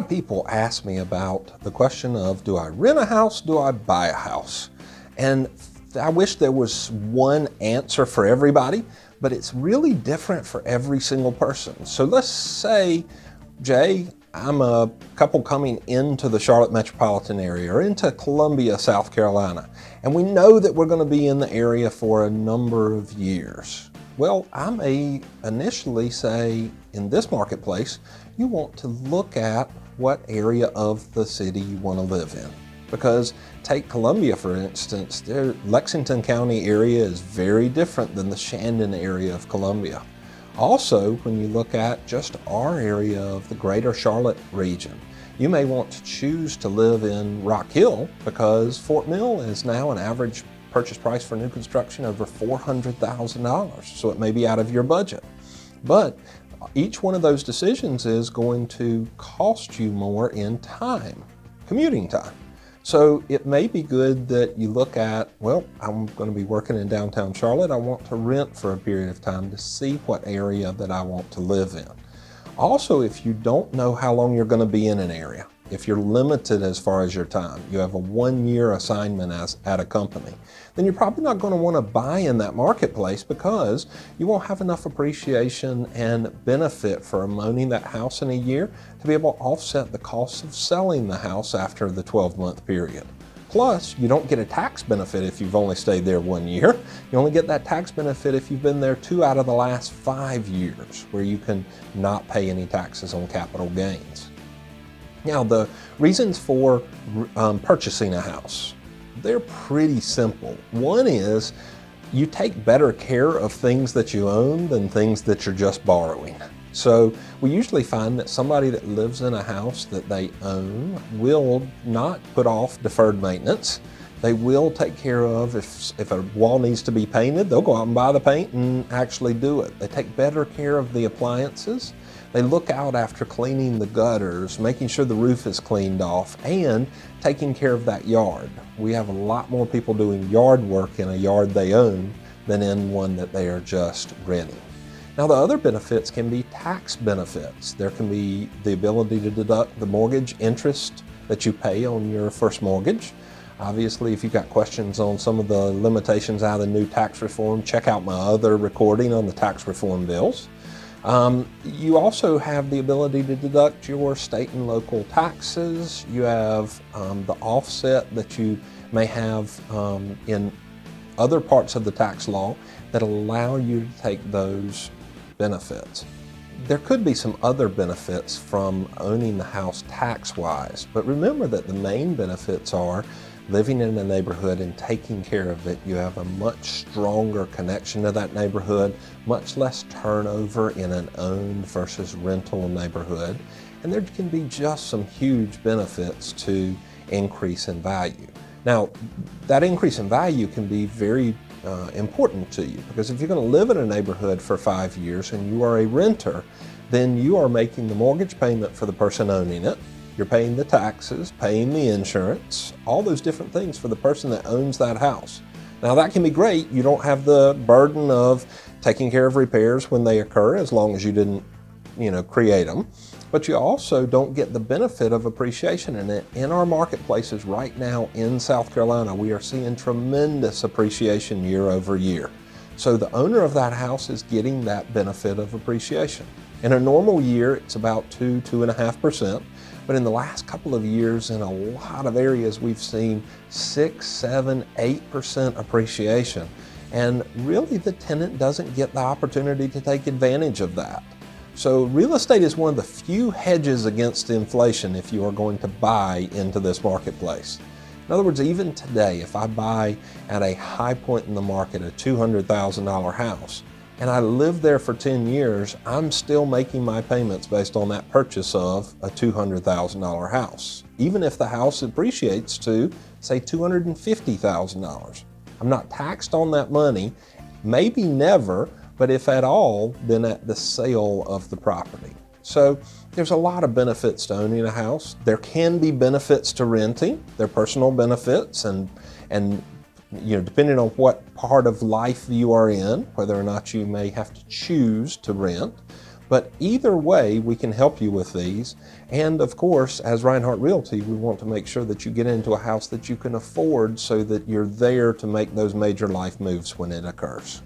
of people ask me about the question of, do I rent a house, do I buy a house? And I wish there was one answer for everybody, but it's really different for every single person. So let's say, Jay, I'm a couple coming into the Charlotte metropolitan area or into Columbia, South Carolina, and we know that we're going to be in the area for a number of years. Well, I may initially say, in this marketplace, you want to look at what area of the city you want to live in. Because take Columbia, for instance, their Lexington County area is very different than the Shandon area of Columbia. Also, when you look at just our area of the greater Charlotte region, you may want to choose to live in Rock Hill because Fort Mill is now an average purchase price for new construction over $400,000, so it may be out of your budget. But each one of those decisions is going to cost you more in time, commuting time. So it may be good that you look at, well, I'm going to be working in downtown Charlotte. I want to rent for a period of time to see what area that I want to live in. Also, if you don't know how long you're going to be in an area, if you're limited as far as your time, you have a 1-year assignment at a company, then you're probably not going to want to buy in that marketplace because you won't have enough appreciation and benefit from owning that house in a year to be able to offset the cost of selling the house after the 12-month period. Plus, you don't get a tax benefit if you've only stayed there 1 year. You only get that tax benefit if you've been there 2 out of the last 5 years, where you can not pay any taxes on capital gains. Now, the reasons for purchasing a house, they're pretty simple. One is you take better care of things that you own than things that you're just borrowing. So we usually find that somebody that lives in a house that they own will not put off deferred maintenance. They will take care of, if a wall needs to be painted, they'll go out and buy the paint and actually do it. They take better care of the appliances. They look out after cleaning the gutters, making sure the roof is cleaned off, and taking care of that yard. We have a lot more people doing yard work in a yard they own than in one that they are just renting. Now, the other benefits can be tax benefits. There can be the ability to deduct the mortgage interest that you pay on your first mortgage. Obviously, if you've got questions on some of the limitations out of the new tax reform, check out my other recording on the tax reform bills. You also have the ability to deduct your state and local taxes. You have the offset that you may have in other parts of the tax law that allow you to take those benefits. There could be some other benefits from owning the house tax-wise, but remember that the main benefits are living in a neighborhood and taking care of it. You have a much stronger connection to that neighborhood, much less turnover in an owned versus rental neighborhood, and there can be just some huge benefits to increase in value. Now, that increase in value can be very important to you, because if you're going to live in a neighborhood for 5 years and you are a renter, then you are making the mortgage payment for the person owning it. You're paying the taxes, paying the insurance, all those different things for the person that owns that house. Now, that can be great. You don't have the burden of taking care of repairs when they occur, as long as you didn't, create them. But you also don't get the benefit of appreciation in it. In our marketplaces right now in South Carolina, we are seeing tremendous appreciation year over year. So the owner of that house is getting that benefit of appreciation. In a normal year, it's about 2.5%. But in the last couple of years, in a lot of areas, we've seen 6, 7, 8% appreciation. And really, the tenant doesn't get the opportunity to take advantage of that. So real estate is one of the few hedges against inflation if you are going to buy into this marketplace. In other words, even today, if I buy at a high point in the market a $200,000 house, and I live there for 10 years, I'm still making my payments based on that purchase of a $200,000 house, even if the house appreciates to, say, $250,000. I'm not taxed on that money, maybe never, but if at all, then at the sale of the property. So there's a lot of benefits to owning a house. There can be benefits to renting. They're personal benefits, and depending on what part of life you are in, whether or not you may have to choose to rent. But either way, we can help you with these. And of course, as Rinehart Realty, we want to make sure that you get into a house that you can afford so that you're there to make those major life moves when it occurs.